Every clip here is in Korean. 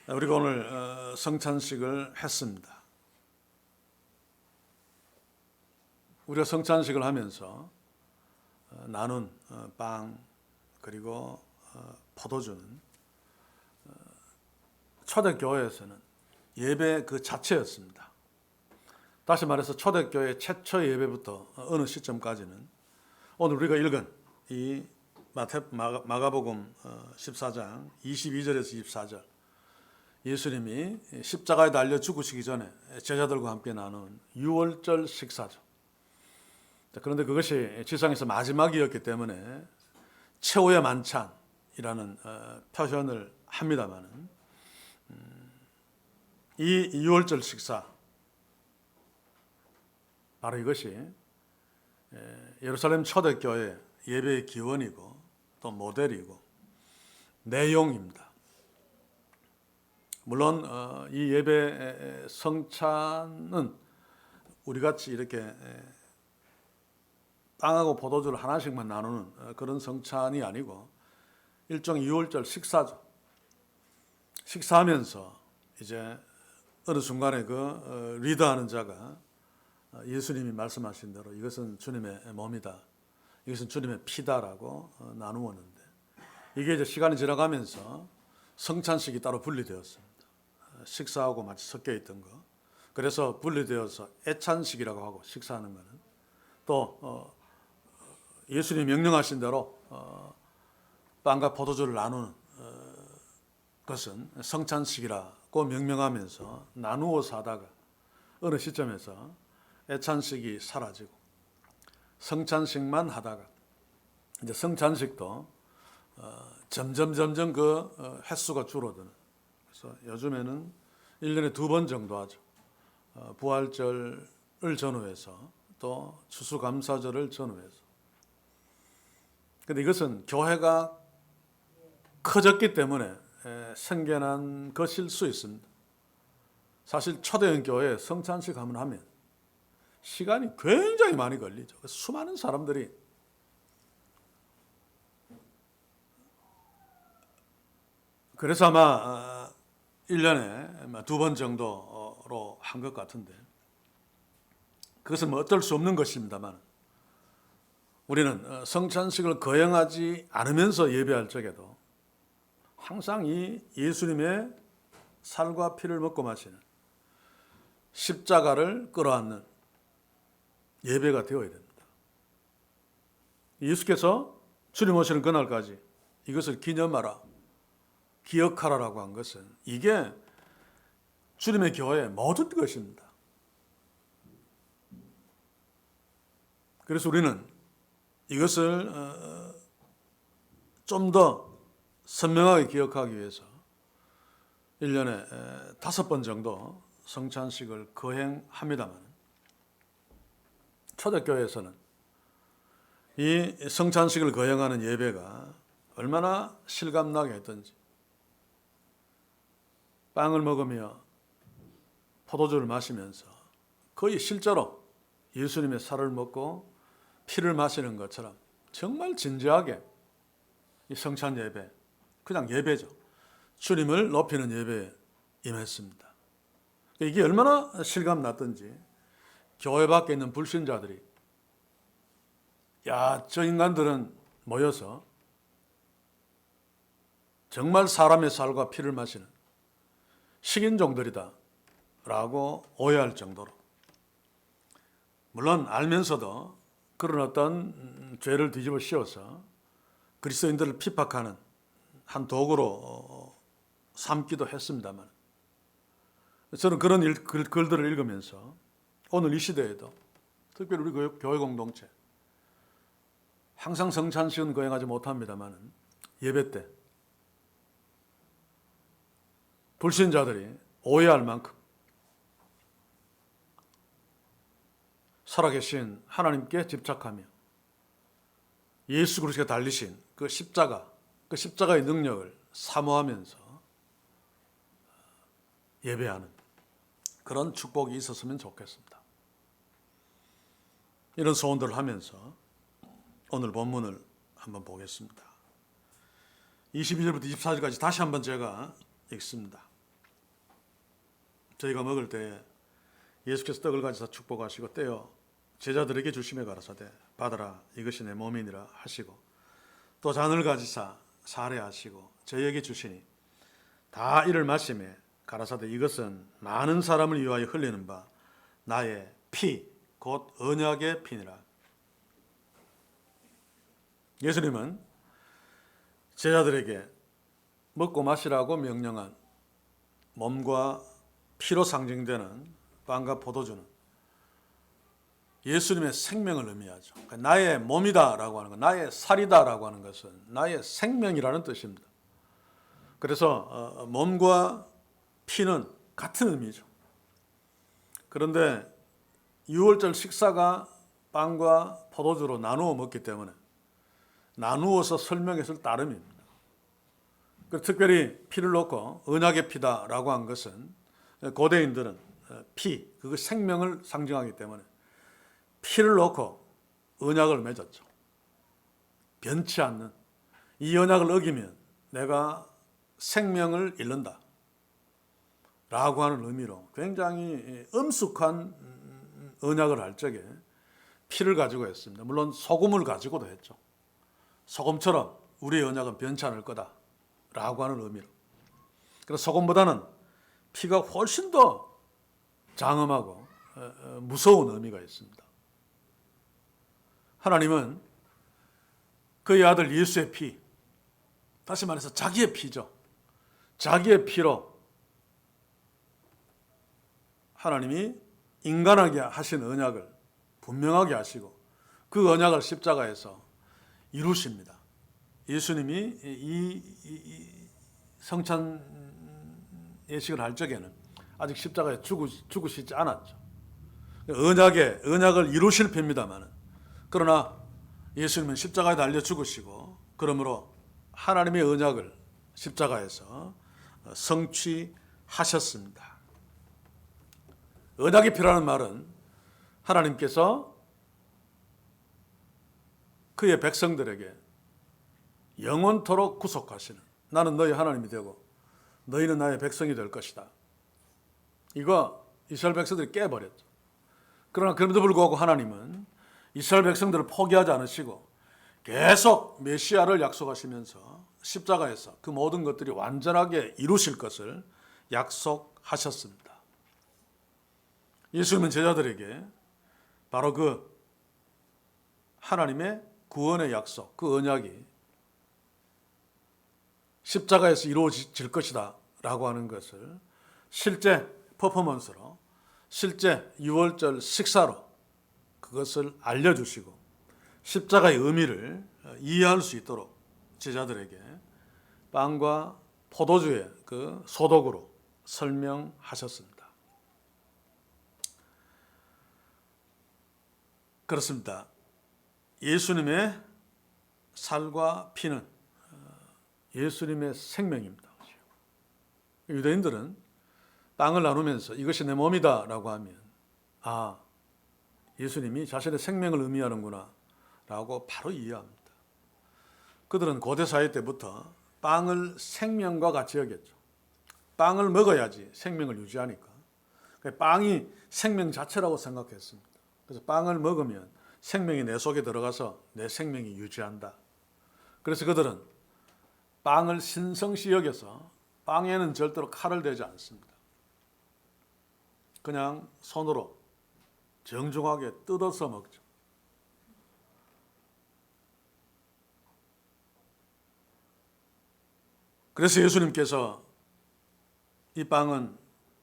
우리가 오늘 성찬식을 했습니다. 우리가 성찬식을 하면서 나눈 빵 그리고 포도주는 초대교회에서는 예배 그 자체였습니다. 다시 말해서 초대교회 최초 예배부터 어느 시점까지는 오늘 우리가 읽은 이 마가복음 14장 22절에서 24절 예수님이 십자가에 달려 죽으시기 전에 제자들과 함께 나눈 유월절 식사죠. 그런데 그것이 지상에서 마지막이었기 때문에 최후의 만찬이라는 표현을 합니다마는 이 유월절 식사 바로 이것이 예루살렘 초대교회 예배의 기원이고 또 모델이고 내용입니다. 물론 이 예배 성찬은 우리같이 이렇게 빵하고 포도주를 하나씩만 나누는 그런 성찬이 아니고 일종의 유월절 식사죠. 식사하면서 이제 어느 순간에 그 리더하는 자가 예수님이 말씀하신 대로 이것은 주님의 몸이다, 이것은 주님의 피다라고 나누었는데 이게 이제 시간이 지나가면서 성찬식이 따로 분리되었습니다. 식사하고 마치 섞여 있던 거. 그래서 분리되어서 애찬식이라고 하고 식사하는 거는 또 예수님이 명령하신 대로 빵과 포도주를 나누는 것은 성찬식이라고 명명하면서 나누어서 하다가 어느 시점에서 애찬식이 사라지고 성찬식만 하다가 이제 성찬식도 점점 그 횟수가 줄어드는. 그래서 요즘에는 1년에 2번 정도 하죠. 부활절을 전후해서 또 추수감사절을 전후해서. 그런데 이것은 교회가 커졌기 때문에 생겨난 것일 수 있습니다. 사실 초대형 교회에 성찬식 하면 시간이 굉장히 많이 걸리죠. 수많은 사람들이 그래서 아마 1년에 2번 정도로 한 것 같은데 그것은 뭐 어쩔 수 없는 것입니다만 우리는 성찬식을 거행하지 않으면서 예배할 적에도 항상 이 예수님의 살과 피를 먹고 마시는 십자가를 끌어안는 예배가 되어야 됩니다. 예수께서 주님 오시는 그날까지 이것을 기념하라, 기억하라라고 한 것은 이게 주님의 교회의 모든 것입니다. 그래서 우리는 이것을 좀 더 선명하게 기억하기 위해서 1년에 5번 정도 성찬식을 거행합니다만 초대교회에서는 이 성찬식을 거행하는 예배가 얼마나 실감나게 했던지 빵을 먹으며 포도주를 마시면서 거의 실제로 예수님의 살을 먹고 피를 마시는 것처럼 정말 진지하게 이 성찬 예배, 그냥 예배죠. 주님을 높이는 예배에 임했습니다. 이게 얼마나 실감났던지 교회 밖에 있는 불신자들이 저 인간들은 모여서 정말 사람의 살과 피를 마시는 식인종들이다 라고 오해할 정도로 물론 알면서도 그런 어떤 죄를 뒤집어 씌워서 그리스도인들을 핍박하는 한 도구로 삼기도 했습니다만 저는 그런 글들을 읽으면서 오늘 이 시대에도 특별히 우리 교회 공동체 항상 성찬식은 거행하지 못합니다만 예배 때 불신자들이 오해할 만큼 살아계신 하나님께 집착하며 예수 그리스도가 달리신 그 십자가의 능력을 사모하면서 예배하는 그런 축복이 있었으면 좋겠습니다. 이런 소원들을 하면서 오늘 본문을 한번 보겠습니다. 22절부터 24절까지 다시 한번 제가 읽습니다. 저희가 먹을 때에 예수께서 떡을 가지사 축복하시고 떼어 제자들에게 주시며 가라사대 받아라 이것이 내 몸이니라 하시고 또 잔을 가지사 사례하시고 저희에게 주시니 다 이를 마시매 가라사대 이것은 많은 사람을 위하여 흘리는 바 나의 피 곧 언약의 피니라. 예수님은 제자들에게 먹고 마시라고 명령한 몸과 피로 상징되는 빵과 포도주는 예수님의 생명을 의미하죠. 그러니까 나의 몸이다라고 하는 것, 나의 살이다라고 하는 것은 나의 생명이라는 뜻입니다. 그래서 몸과 피는 같은 의미죠. 그런데 유월절 식사가 빵과 포도주로 나누어 먹기 때문에 나누어서 설명했을 따름입니다. 특별히 피를 놓고 언약의 피다라고 한 것은 고대인들은 피, 그 생명을 상징하기 때문에 피를 놓고 언약을 맺었죠. 변치 않는 이 언약을 어기면 내가 생명을 잃는다 라고 하는 의미로 굉장히 엄숙한 언약을 할 적에 피를 가지고 했습니다. 물론 소금을 가지고도 했죠. 소금처럼 우리의 언약은 변치 않을 거다 라고 하는 의미로. 그래서 소금보다는 피가 훨씬 더 장엄하고 무서운 의미가 있습니다. 하나님은 그의 아들 예수의 피, 다시 말해서 자기의 피죠. 자기의 피로 하나님이 인간하게 하신 언약을 분명하게 하시고 그 언약을 십자가에서 이루십니다. 예수님이 이 성찬 예식을 할 적에는 아직 십자가에 죽으시지 않았죠. 언약을 이루실 편입니다만, 그러나 예수님은 십자가에 달려 죽으시고 그러므로 하나님의 언약을 십자가에서 성취하셨습니다. 언약의 피라는 말은 하나님께서 그의 백성들에게 영원토록 구속하시는, 나는 너희 하나님이 되고 너희는 나의 백성이 될 것이다. 이거 이스라엘 백성들이 깨버렸죠. 그러나 그럼에도 불구하고 하나님은 이스라엘 백성들을 포기하지 않으시고 계속 메시아를 약속하시면서 십자가에서 그 모든 것들이 완전하게 이루실 것을 약속하셨습니다. 예수님은 제자들에게 바로 그 하나님의 구원의 약속, 그 언약이 십자가에서 이루어질 것이다 라고 하는 것을 실제 퍼포먼스로, 실제 유월절 식사로 그것을 알려주시고 십자가의 의미를 이해할 수 있도록 제자들에게 빵과 포도주의 그 소독으로 설명하셨습니다. 그렇습니다. 예수님의 살과 피는 예수님의 생명입니다. 유대인들은 빵을 나누면서 이것이 내 몸이다 라고 하면 예수님이 자신의 생명을 의미하는구나 라고 바로 이해합니다. 그들은 고대사회 때부터 빵을 생명과 같이 여겼죠. 빵을 먹어야지 생명을 유지하니까. 빵이 생명 자체라고 생각했습니다. 그래서 빵을 먹으면 생명이 내 속에 들어가서 내 생명이 유지한다. 그래서 그들은 빵을 신성시 여겨서 빵에는 절대로 칼을 대지 않습니다. 그냥 손으로 정중하게 뜯어서 먹죠. 그래서 예수님께서 이 빵은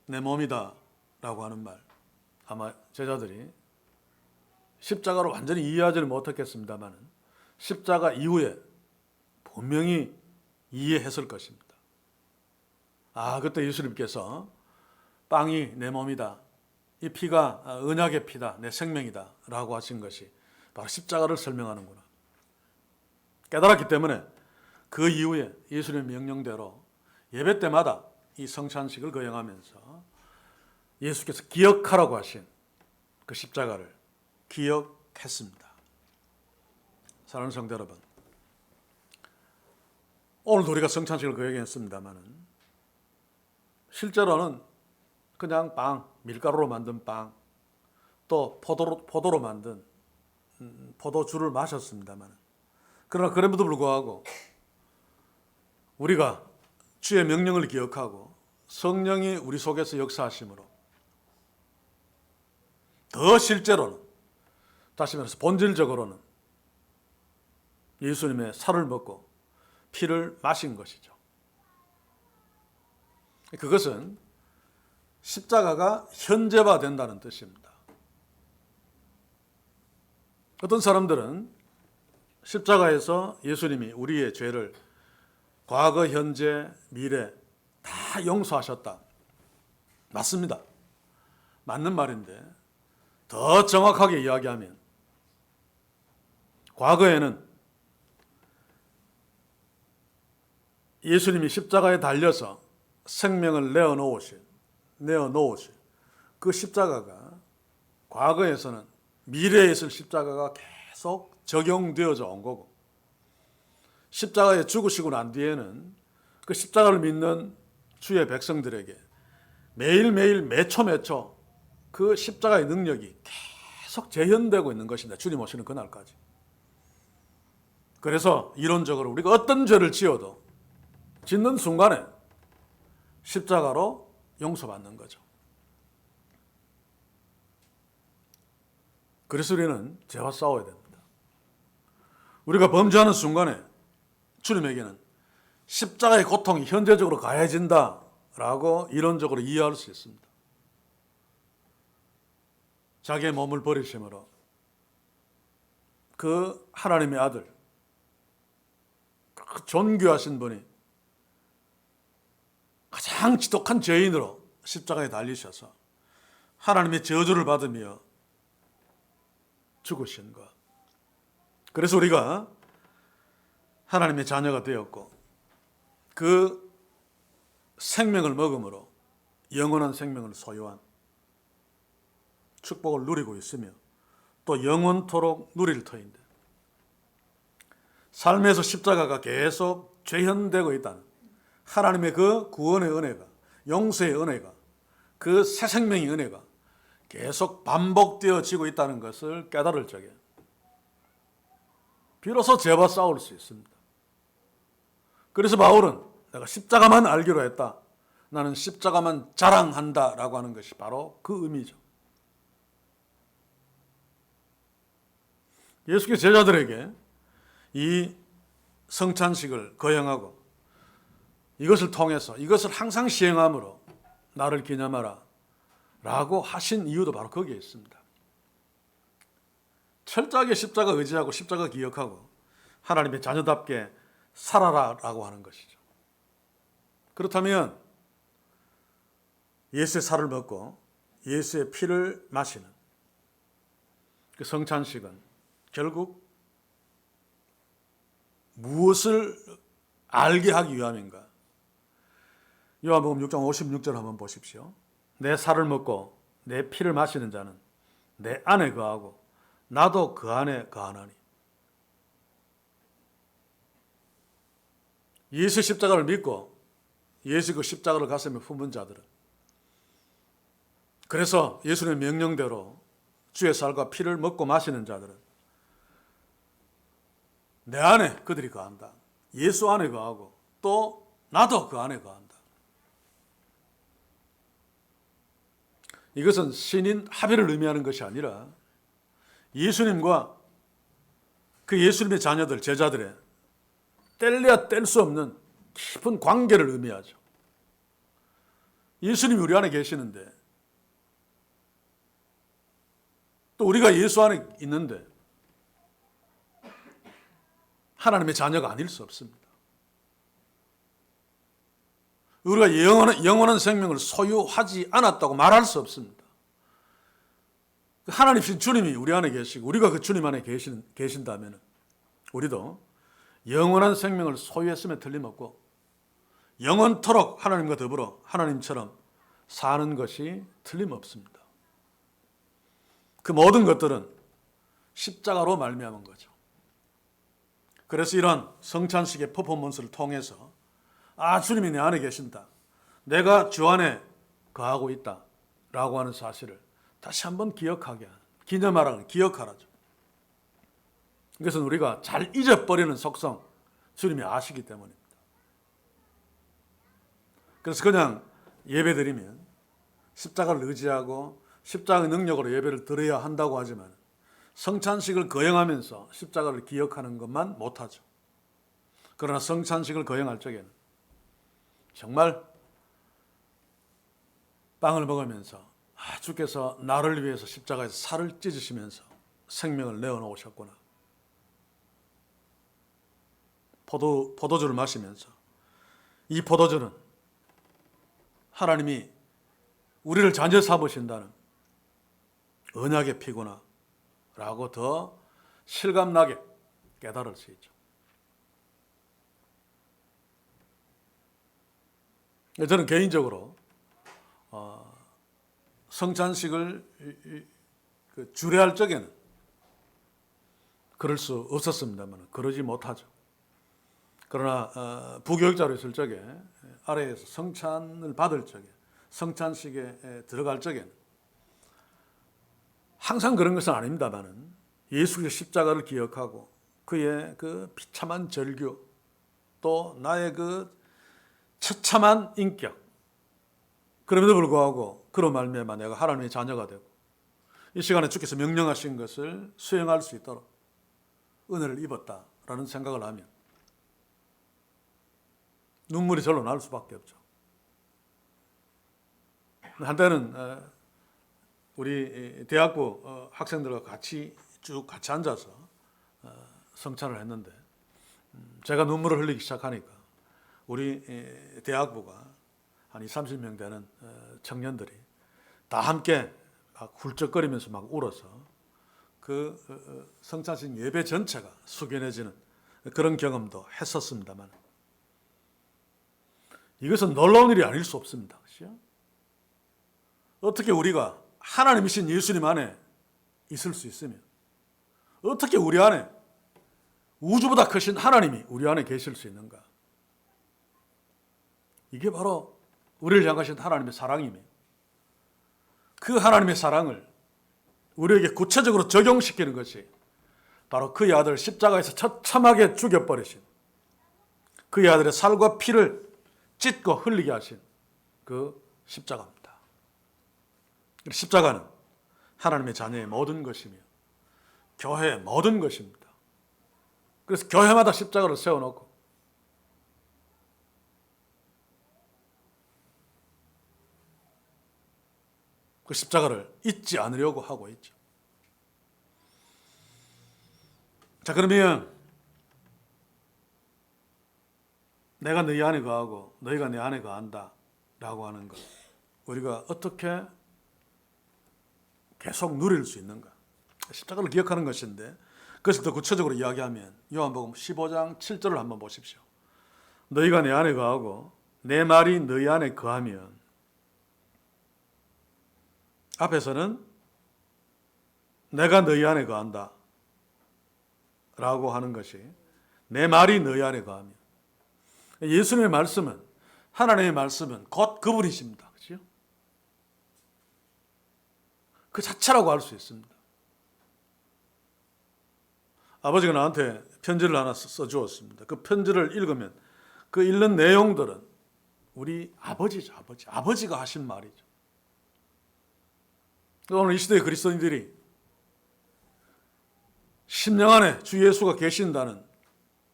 내 몸이다 라고 하는 말, 아마 제자들이 십자가로 완전히 이해하지는 못했겠습니다만 십자가 이후에 분명히 이해했을 것입니다. 그때 예수님께서 빵이 내 몸이다, 이 피가 언약의 피다, 내 생명이다 라고 하신 것이 바로 십자가를 설명하는구나 깨달았기 때문에 그 이후에 예수님의 명령대로 예배 때마다 이 성찬식을 거행하면서 예수께서 기억하라고 하신 그 십자가를 기억했습니다. 사랑하는 성도 여러분, 오늘도 우리가 성찬식을 거행했습니다만 실제로는 그냥 빵, 밀가루로 만든 빵, 또 포도로 만든 포도주를 마셨습니다만, 그러나 그럼에도 불구하고 우리가 주의 명령을 기억하고 성령이 우리 속에서 역사하심으로 더 실제로는, 다시 말해서 본질적으로는 예수님의 살을 먹고 피를 마신 것이죠. 그것은 십자가가 현재화된다는 뜻입니다. 어떤 사람들은 십자가에서 예수님이 우리의 죄를 과거, 현재, 미래 다 용서하셨다. 맞습니다. 맞는 말인데 더 정확하게 이야기하면 과거에는 예수님이 십자가에 달려서 생명을 내어놓으신 그 십자가가 과거에서는 미래에 있을 십자가가 계속 적용되어져 온 거고, 십자가에 죽으시고 난 뒤에는 그 십자가를 믿는 주의 백성들에게 매일매일 매초 그 십자가의 능력이 계속 재현되고 있는 것입니다. 주님 오시는 그날까지. 그래서 이론적으로 우리가 어떤 죄를 지어도 짓는 순간에 십자가로 용서받는 거죠. 그래서 우리는 죄와 싸워야 됩니다. 우리가 범죄하는 순간에 주님에게는 십자가의 고통이 현재적으로 가해진다라고 이론적으로 이해할 수 있습니다. 자기의 몸을 버리심으로 그 하나님의 아들, 그 존귀하신 분이 가장 지독한 죄인으로 십자가에 달리셔서 하나님의 저주를 받으며 죽으신 것. 그래서 우리가 하나님의 자녀가 되었고 그 생명을 먹음으로 영원한 생명을 소유한 축복을 누리고 있으며 또 영원토록 누릴 터인데, 삶에서 십자가가 계속 재현되고 있다는 하나님의 그 구원의 은혜가, 용서의 은혜가, 그 새 생명의 은혜가 계속 반복되어지고 있다는 것을 깨달을 적에 비로소 죄와 싸울 수 있습니다. 그래서 바울은 내가 십자가만 알기로 했다, 나는 십자가만 자랑한다라고 하는 것이 바로 그 의미죠. 예수의 제자들에게 이 성찬식을 거행하고 이것을 통해서 이것을 항상 시행함으로 나를 기념하라 라고 하신 이유도 바로 거기에 있습니다. 철저하게 십자가 의지하고 십자가 기억하고 하나님의 자녀답게 살아라 라고 하는 것이죠. 그렇다면 예수의 살을 먹고 예수의 피를 마시는 그 성찬식은 결국 무엇을 알게 하기 위함인가? 요한복음 6장 56절 한번 보십시오. 내 살을 먹고 내 피를 마시는 자는 내 안에 거하고 나도 그 안에 거하나니. 예수 십자가를 믿고 예수 그 십자가를 가슴에 품은 자들은, 그래서 예수님의 명령대로 주의 살과 피를 먹고 마시는 자들은 내 안에 그들이 거한다. 예수 안에 거하고 또 나도 그 안에 거한다. 이것은 신인 합의를 의미하는 것이 아니라 예수님과 그 예수님의 자녀들, 제자들의 뗄래야 뗄 수 없는 깊은 관계를 의미하죠. 예수님이 우리 안에 계시는데 또 우리가 예수 안에 있는데 하나님의 자녀가 아닐 수 없습니다. 우리가 영원한 생명을 소유하지 않았다고 말할 수 없습니다. 하나님이신 주님이 우리 안에 계시고 우리가 그 주님 안에 계신다면 우리도 영원한 생명을 소유했음에 틀림없고 영원토록 하나님과 더불어 하나님처럼 사는 것이 틀림없습니다. 그 모든 것들은 십자가로 말미암은 거죠. 그래서 이런 성찬식의 퍼포먼스를 통해서 주님이 내 안에 계신다, 내가 주 안에 거하고 있다라고 하는 사실을 다시 한번 기억하게 하는, 기념하라는 기억하라죠. 이것은 우리가 잘 잊어버리는 속성, 주님이 아시기 때문입니다. 그래서 그냥 예배드리면 십자가를 의지하고 십자가의 능력으로 예배를 드려야 한다고 하지만 성찬식을 거행하면서 십자가를 기억하는 것만 못하죠. 그러나 성찬식을 거행할 적에는 정말 빵을 먹으면서 주께서 나를 위해서 십자가에서 살을 찢으시면서 생명을 내어놓으셨구나. 포도주를 마시면서 이 포도주는 하나님이 우리를 자녀 삼으신다는 언약의 피구나 라고 더 실감나게 깨달을 수 있죠. 저는 개인적으로 성찬식을 주례할 적에는 그럴 수 없었습니다만 그러지 못하죠. 그러나 부교육자로 있을 적에 아래에서 성찬을 받을 적에 성찬식에 들어갈 적에는 항상 그런 것은 아닙니다만은 예수의 십자가를 기억하고 그의 그 비참한 절규 또 나의 그 처참한 인격, 그럼에도 불구하고 그로 말미암아 내가 하나님의 자녀가 되고 이 시간에 주께서 명령하신 것을 수행할 수 있도록 은혜를 입었다라는 생각을 하면 눈물이 절로 날 수밖에 없죠. 한때는 우리 대학부 학생들과 같이 앉아서 성찬을 했는데 제가 눈물을 흘리기 시작하니까 우리 대학부가 한 20, 30명 되는 청년들이 다 함께 막 훌쩍거리면서 막 울어서 그 성찬식 예배 전체가 숙연해지는 그런 경험도 했었습니다만 이것은 놀라운 일이 아닐 수 없습니다. 그렇죠? 어떻게 우리가 하나님이신 예수님 안에 있을 수 있으며 어떻게 우리 안에 우주보다 크신 하나님이 우리 안에 계실 수 있는가? 이게 바로 우리를 향하신 하나님의 사랑이며 그 하나님의 사랑을 우리에게 구체적으로 적용시키는 것이 바로 그의 아들 십자가에서 처참하게 죽여버리신 그의 아들의 살과 피를 찢고 흘리게 하신 그 십자가입니다. 십자가는 하나님의 자녀의 모든 것이며 교회의 모든 것입니다. 그래서 교회마다 십자가를 세워놓고 그 십자가를 잊지 않으려고 하고 있죠. 자, 그러면 내가 너희 안에 거하고 너희가 내 안에 거한다 라고 하는 것 우리가 어떻게 계속 누릴 수 있는가? 십자가를 기억하는 것인데 그것을 더 구체적으로 이야기하면 요한복음 15장 7절을 한번 보십시오. 너희가 내 안에 거하고 내 말이 너희 안에 거하면 앞에서는 내가 너희 안에 거한다 라고 하는 것이 내 말이 너희 안에 거하면 예수님의 말씀은 하나님의 말씀은 곧 그분이십니다. 그렇죠? 그 자체라고 할 수 있습니다. 아버지가 나한테 편지를 하나 써주었습니다. 그 편지를 읽으면 그 읽는 내용들은 우리 아버지죠. 아버지가 하신 말이죠. 오늘 이 시대의 그리스도인들이 심령 안에 주 예수가 계신다는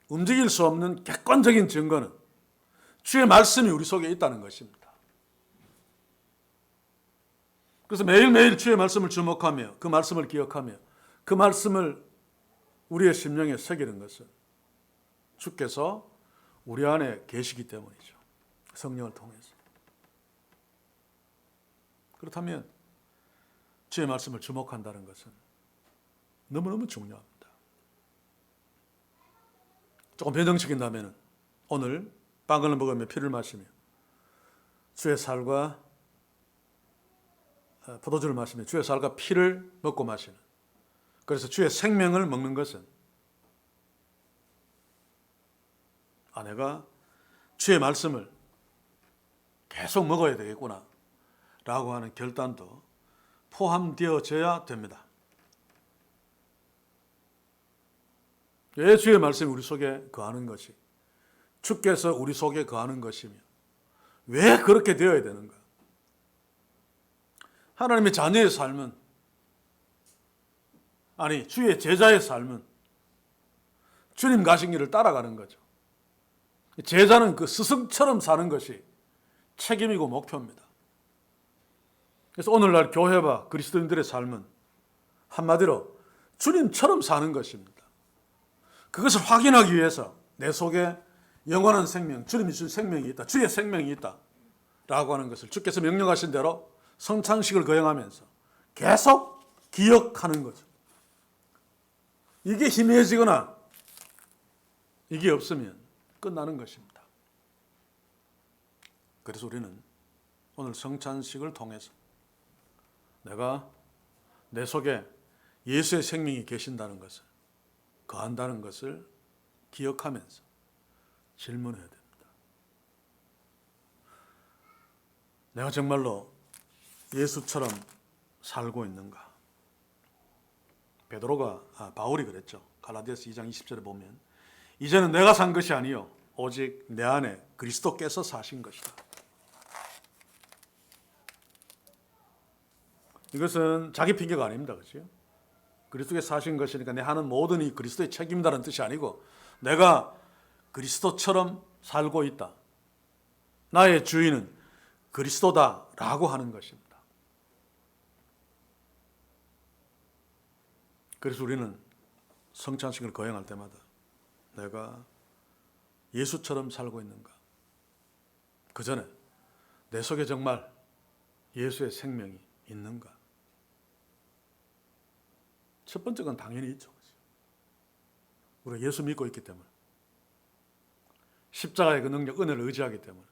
움직일 수 없는 객관적인 증거는 주의 말씀이 우리 속에 있다는 것입니다. 그래서 매일매일 주의 말씀을 주목하며 그 말씀을 기억하며 그 말씀을 우리의 심령에 새기는 것은 주께서 우리 안에 계시기 때문이죠. 성령을 통해서. 그렇다면 주의 말씀을 주목한다는 것은 너무너무 중요합니다. 조금 변형시킨다면 오늘 빵을 먹으며 피를 마시며 주의 살과 포도주를 마시며 주의 살과 피를 먹고 마시는 그래서 주의 생명을 먹는 것은 내가 주의 말씀을 계속 먹어야 되겠구나 라고 하는 결단도 포함되어져야 됩니다. 왜 주의 말씀이 우리 속에 거하는 것이, 주께서 우리 속에 거하는 것이며 왜 그렇게 되어야 되는가? 하나님의 자녀의 삶은, 아니 주의 제자의 삶은 주님 가신 길을 따라가는 거죠. 제자는 그 스승처럼 사는 것이 책임이고 목표입니다. 그래서 오늘날 교회와 그리스도인들의 삶은 한마디로 주님처럼 사는 것입니다. 그것을 확인하기 위해서 내 속에 영원한 생명, 주님이 준 생명이 있다, 주의 생명이 있다 라고 하는 것을 주께서 명령하신 대로 성찬식을 거행하면서 계속 기억하는 거죠. 이게 희미해지거나 이게 없으면 끝나는 것입니다. 그래서 우리는 오늘 성찬식을 통해서 내가 내 속에 예수의 생명이 계신다는 것을, 거한다는 것을 기억하면서 질문해야 됩니다. 내가 정말로 예수처럼 살고 있는가? 바울이 그랬죠. 갈라디아서 2장 20절에 보면 이제는 내가 산 것이 아니요 오직 내 안에 그리스도께서 사신 것이다. 이것은 자기 핑계가 아닙니다. 그렇죠? 그리스도께서 사신 것이니까 내 하는 모든 이 그리스도의 책임이라는 뜻이 아니고 내가 그리스도처럼 살고 있다. 나의 주인은 그리스도다라고 하는 것입니다. 그래서 우리는 성찬식을 거행할 때마다 내가 예수처럼 살고 있는가? 그 전에 내 속에 정말 예수의 생명이 있는가? 첫 번째 건 당연히 있죠. 우리가 예수 믿고 있기 때문에. 십자가의 그 능력, 은혜를 의지하기 때문에.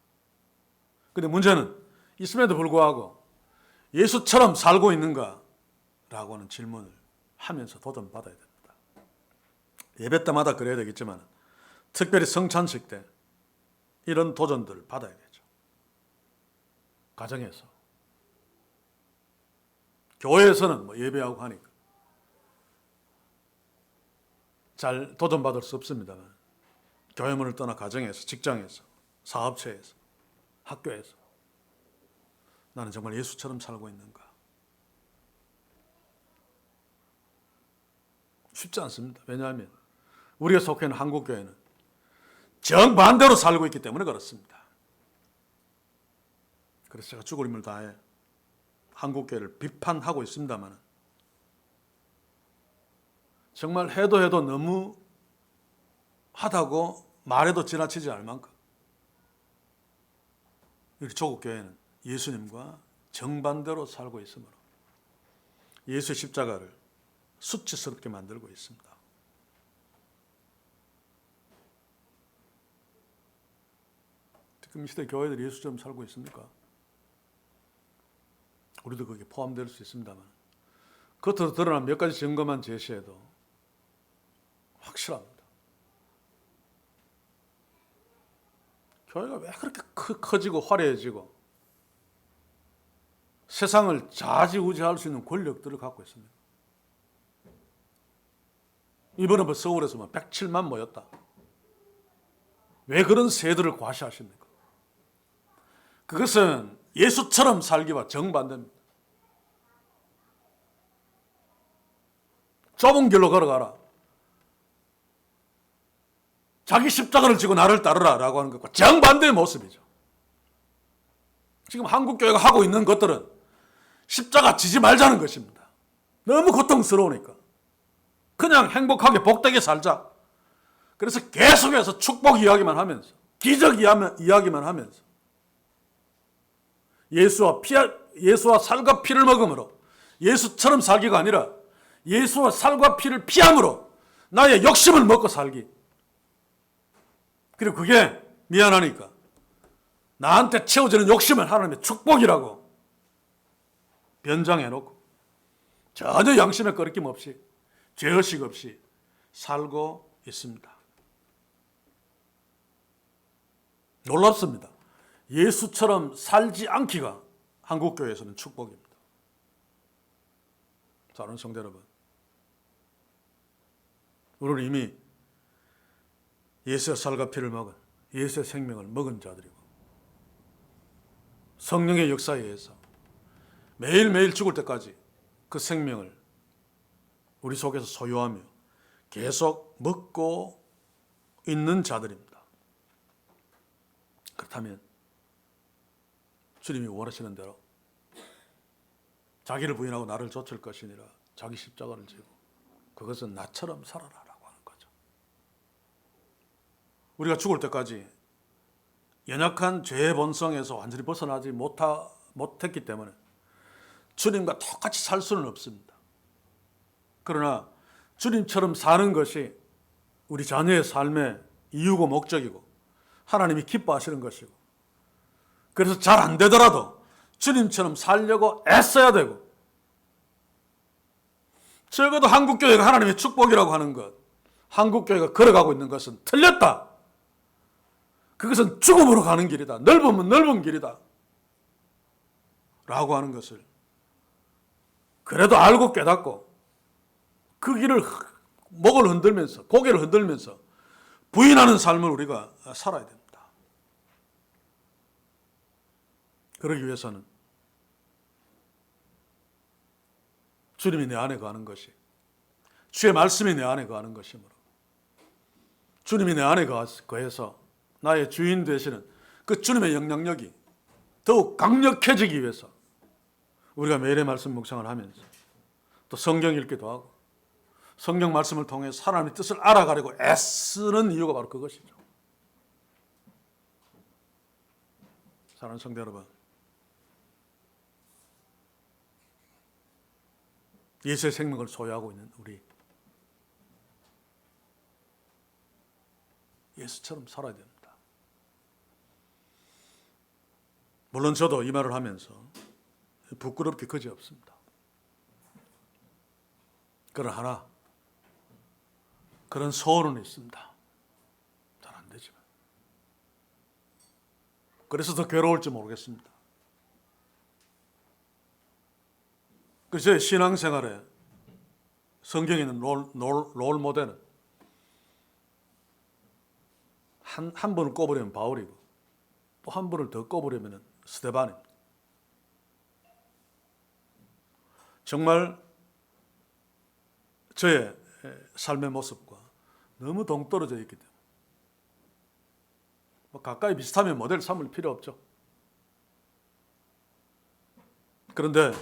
그런데 문제는 있음에도 불구하고 예수처럼 살고 있는가? 라고 하는 질문을 하면서 도전받아야 됩니다. 예배 때마다 그래야 되겠지만 특별히 성찬식 때 이런 도전들을 받아야 되죠. 가정에서. 교회에서는 예배하고 하니까 잘 도전받을 수 없습니다만 교회 문을 떠나 가정에서, 직장에서, 사업체에서, 학교에서 나는 정말 예수처럼 살고 있는가? 쉽지 않습니다. 왜냐하면 우리가 속해 있는 한국교회는 정반대로 살고 있기 때문에 그렇습니다. 그래서 제가 죽을 힘을 다해 한국교회를 비판하고 있습니다만 정말 해도 너무 하다고 말해도 지나치지 않을 만큼 우리 조국교회는 예수님과 정반대로 살고 있으므로 예수의 십자가를 수치스럽게 만들고 있습니다. 지금 이 시대 교회들이 예수처럼 살고 있습니까? 우리도 거기에 포함될 수 있습니다만 겉으로 드러난 몇 가지 증거만 제시해도 확실합니다. 교회가 왜 그렇게 커지고 화려해지고 세상을 좌지우지할 수 있는 권력들을 갖고 있습니다. 이번에 서울에서 107만 모였다. 왜 그런 세들을 과시하십니까? 그것은 예수처럼 살기와 정반대입니다. 좁은 길로 걸어가라. 자기 십자가를 지고 나를 따르라 라고 하는 것과 정반대의 모습이죠. 지금 한국교회가 하고 있는 것들은 십자가 지지 말자는 것입니다. 너무 고통스러우니까. 그냥 행복하게 복되게 살자. 그래서 계속해서 축복 이야기만 하면서, 기적 이야기만 하면서 예수와 살과 피를 먹음으로 예수처럼 살기가 아니라 예수와 살과 피를 피함으로 나의 욕심을 먹고 살기. 그리고 그게 미안하니까 나한테 채워지는 욕심을 하나님의 축복이라고 변장해놓고 전혀 양심에 거리낌 없이 죄의식 없이 살고 있습니다. 놀랍습니다. 예수처럼 살지 않기가 한국교회에서는 축복입니다. 사랑하는 성도 여러분, 우리는 이미 예수의 살과 피를 먹은, 예수의 생명을 먹은 자들이고 성령의 역사에 의해서 매일매일 죽을 때까지 그 생명을 우리 속에서 소유하며 계속 먹고 있는 자들입니다. 그렇다면 주님이 원하시는 대로 자기를 부인하고 나를 좇을 것이니라 자기 십자가를 지고 그것은 나처럼 살아라라고 하는 거죠. 우리가 죽을 때까지 연약한 죄의 본성에서 완전히 벗어나지 못했기 때문에 주님과 똑같이 살 수는 없습니다. 그러나 주님처럼 사는 것이 우리 자녀의 삶의 이유고 목적이고 하나님이 기뻐하시는 것이고, 그래서 잘 안 되더라도 주님처럼 살려고 애써야 되고, 적어도 한국교회가 하나님의 축복이라고 하는 것, 한국교회가 걸어가고 있는 것은 틀렸다. 그것은 죽음으로 가는 길이다. 넓으면 넓은 길이다. 라고 하는 것을 그래도 알고 깨닫고 그 길을 목을 흔들면서 고개를 흔들면서 부인하는 삶을 우리가 살아야 됩니다. 그러기 위해서는 주님이 내 안에 거하는 것이, 주의 말씀이 내 안에 거하는 것이므로 주님이 내 안에 거해서 나의 주인 되시는 그 주님의 영향력이 더욱 강력해지기 위해서 우리가 매일의 말씀 묵상을 하면서 또 성경 읽기도 하고 성경 말씀을 통해 하나님의 뜻을 알아가려고 애쓰는 이유가 바로 그것이죠. 사랑하는 성도 여러분, 예수의 생명을 소유하고 있는 우리, 예수처럼 살아야 됩니다. 물론 저도 이 말을 하면서 부끄럽게 그지없습니다. 그러나 그런 소원은 있습니다. 잘 안 되지만. 그래서 더 괴로울지 모르겠습니다. 그래서 제 신앙생활에 성경에 있는 롤 모델은 한 번을 꼽으려면 바울이고 또 한 번을 더 꼽으려면 스데반입니다. 정말 저의 삶의 모습과 너무 동떨어져 있기 때문에 가까이 비슷하면 모델 삼을 필요 없죠. 그런데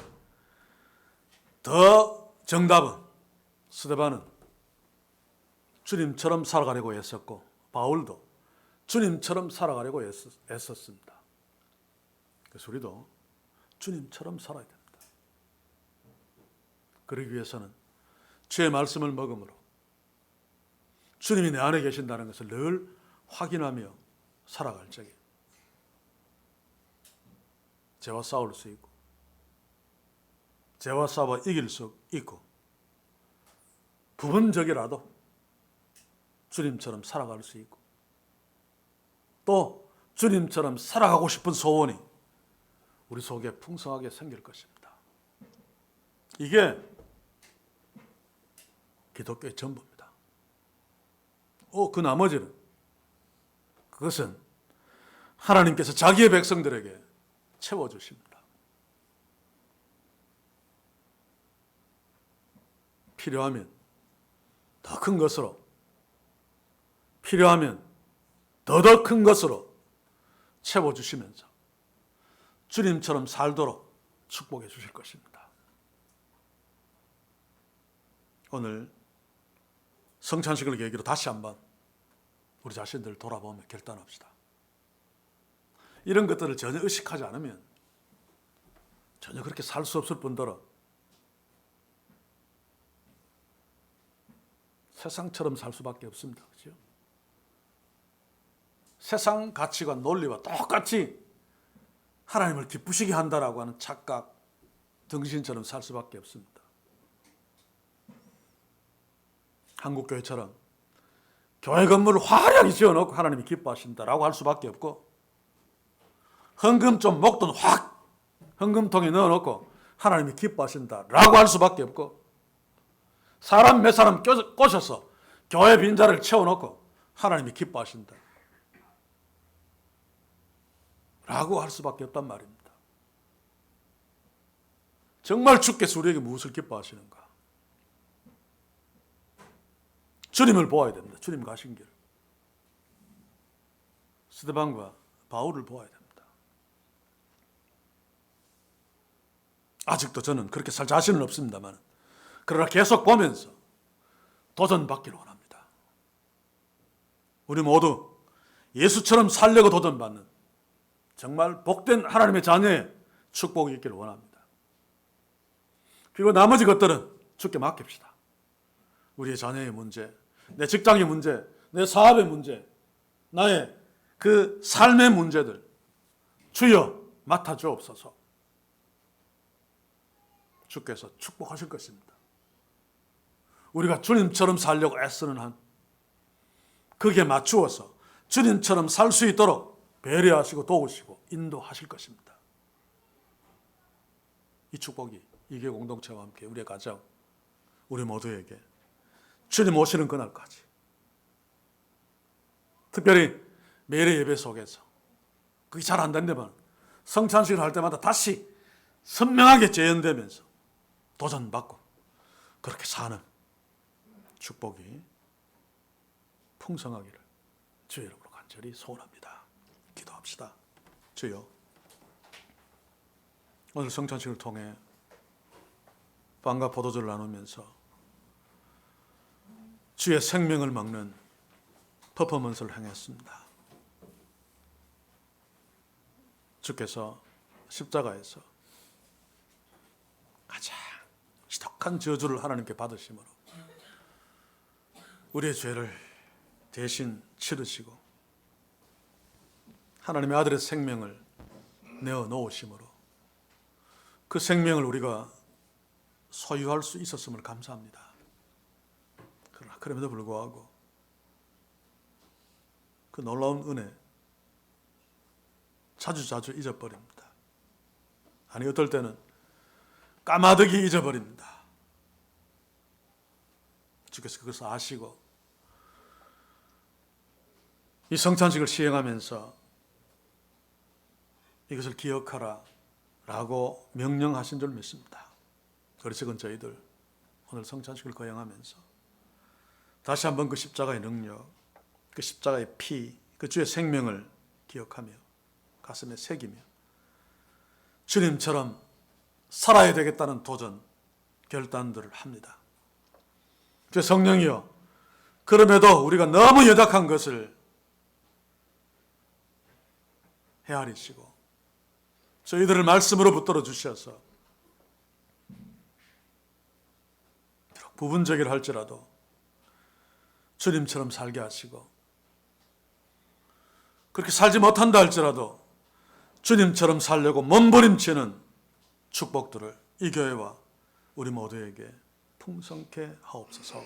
더 정답은 스데반은 주님처럼 살아가려고 애썼고 바울도 주님처럼 살아가려고 애썼습니다. 그래서 우리도 주님처럼 살아야 됩니다. 그러기 위해서는 주의 말씀을 먹음으로 주님이 내 안에 계신다는 것을 늘 확인하며 살아갈 적에 죄와 싸울 수 있고 죄와 싸워 이길 수 있고 부분적이라도 주님처럼 살아갈 수 있고 또 주님처럼 살아가고 싶은 소원이 우리 속에 풍성하게 생길 것입니다. 이게 기독교의 전부입니다. 그 나머지는 그것은 하나님께서 자기의 백성들에게 채워주십니다. 필요하면 더 큰 것으로, 필요하면 더 큰 것으로 채워주시면서 주님처럼 살도록 축복해 주실 것입니다. 오늘 성찬식을 계기로 다시 한번 우리 자신들을 돌아보며 결단합시다. 이런 것들을 전혀 의식하지 않으면 전혀 그렇게 살 수 없을 뿐더러 세상처럼 살 수밖에 없습니다. 그렇죠? 세상 가치관, 논리와 똑같이 하나님을 기쁘시게 한다라고 하는 착각, 정신처럼 살 수밖에 없습니다. 한국교회처럼 교회 건물을 화려하게 지어놓고 하나님이 기뻐하신다라고 할 수밖에 없고 헌금 좀 목돈 확 헌금통에 넣어놓고 하나님이 기뻐하신다라고 할 수밖에 없고, 사람 몇 사람 꼬셔서 교회 빈자를 채워놓고 하나님이 기뻐하신다 라고 할 수밖에 없단 말입니다. 정말 주께서 우리에게 무엇을 기뻐하시는가? 주님을 보아야 됩니다. 주님 가신 길. 스데반과 바울을 보아야 됩니다. 아직도 저는 그렇게 살 자신은 없습니다만, 그러나 계속 보면서 도전받기를 원합니다. 우리 모두 예수처럼 살려고 도전받는 정말 복된 하나님의 자녀의 축복이 있기를 원합니다. 그리고 나머지 것들은 주께 맡깁시다. 우리의 자녀의 문제, 내 직장의 문제, 내 사업의 문제, 나의 그 삶의 문제들 주여 맡아주옵소서. 주께서 축복하실 것입니다. 우리가 주님처럼 살려고 애쓰는 한 거기에 맞추어서 주님처럼 살 수 있도록 배려하시고 도우시고 인도하실 것입니다. 이 축복이 이게 공동체와 함께 우리의 가정, 우리 모두에게 주님 오시는 그날까지, 특별히 매일의 예배 속에서 그게 잘 안 된다면 성찬식을 할 때마다 다시 선명하게 재현되면서 도전받고 그렇게 사는 축복이 풍성하기를 주의 이름으로 간절히 소원합니다. 기도합시다. 주여, 오늘 성찬식을 통해 빵과 포도주를 나누면서 주의 생명을 먹는 퍼포먼스를 행했습니다. 주께서 십자가에서 가장 지독한 저주를 하나님께 받으심으로 우리의 죄를 대신 치르시고 하나님의 아들의 생명을 내어 놓으심으로 그 생명을 우리가 소유할 수 있었음을 감사합니다. 그러나 그럼에도 불구하고 그 놀라운 은혜 자주자주 잊어버립니다. 아니, 어떨 때는 까마득히 잊어버립니다. 주께서 그것을 아시고 이 성찬식을 시행하면서 이것을 기억하라 라고 명령하신 줄 믿습니다. 그래서 저희들 오늘 성찬식을 거행하면서 다시 한번 그 십자가의 능력, 그 십자가의 피, 그 주의 생명을 기억하며 가슴에 새기며 주님처럼 살아야 되겠다는 도전, 결단들을 합니다. 주 성령이여, 그럼에도 우리가 너무 연약한 것을 헤아리시고 저희들을 말씀으로 붙들어 주셔서 비록 부분적이라 할지라도 주님처럼 살게 하시고, 그렇게 살지 못한다 할지라도 주님처럼 살려고 몸부림치는 축복들을 이 교회와 우리 모두에게 풍성케 하옵소서.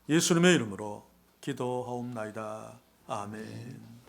예수님의 이름으로 기도하옵나이다. 아멘.